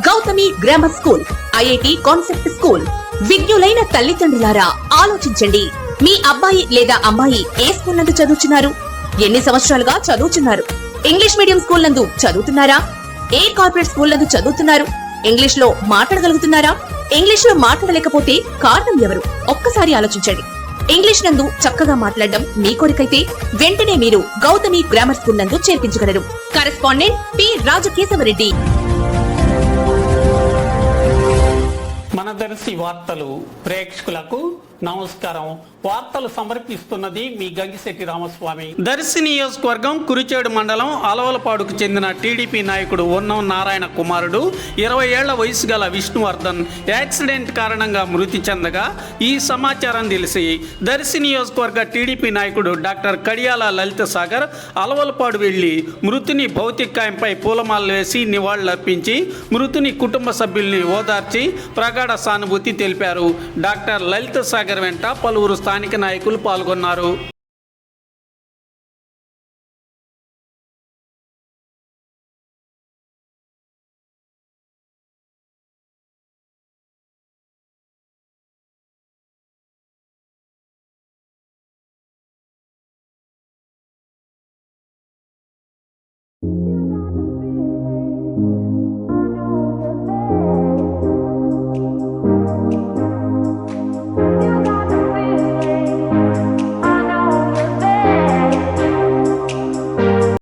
Gautami grammar school, IIT concept school. విజ్ఞులైన తల్లిదండ్రులారా ఆలోచించండి. మీ అబ్బాయి లేదా అమ్మాయి ఏ స్కూల్ నందు చదువుతున్నారు? ఎన్ని సంవత్సరాలుగా చదువుతున్నారు? ఇంగ్లీష్ మీడియం స్కూల్ నందు చదువుతున్నారా? ఏ కార్పొరేట్ స్కూల్ నందు చదువుతున్నారు? ఇంగ్లీష్ లో మాట్లాడగలుగుతున్నారా? ఇంగ్లీష్ లో మాట్లాడలేకపోతే కారణం ఎవరు? ఒక్కసారి ఆలోచించండి. ఇంగ్లీష్ నందు చక్కగా మాట్లాడడం మీ కోరికైతే వెంటనే మీరు గౌతమి గ్రామర్ స్కూల్ నందు చేర్పించగలరు. Correspondent P Rajakesavareddy. మన దర్శి వార్తలు ప్రేక్షకులకు నమస్కారం. వార్తలు సమర్పిస్తున్నది మీ గంగిశెట్టి రామస్వామి. దర్శి నియోజకవర్గం కురిచేడు మండలం అలవలపాడుకు చెందిన టీడీపీ నాయకుడు ఉన్నం నారాయణ కుమారుడు 20 ఏళ్ల వయసు గల విష్ణువర్ధన్ యాక్సిడెంట్ కారణంగా మృతి చెందగా ఈ సమాచారం తెలిసి దర్శి నియోజకవర్గ టీడీపీ నాయకుడు డాక్టర్ కడియాల లలిత సాగర్ అలవలపాడు వెళ్లి మృతుని భౌతికాయంపై పూలమాలలు వేసి నివాళులర్పించి మృతుని కుటుంబ సభ్యుల్ని ఓదార్చి ప్రగాఢ సానుభూతి తెలిపారు. డాక్టర్ లలిత సాగర్ వెంట పలువురు స్థానిక నాయకులు పాల్గొన్నారు.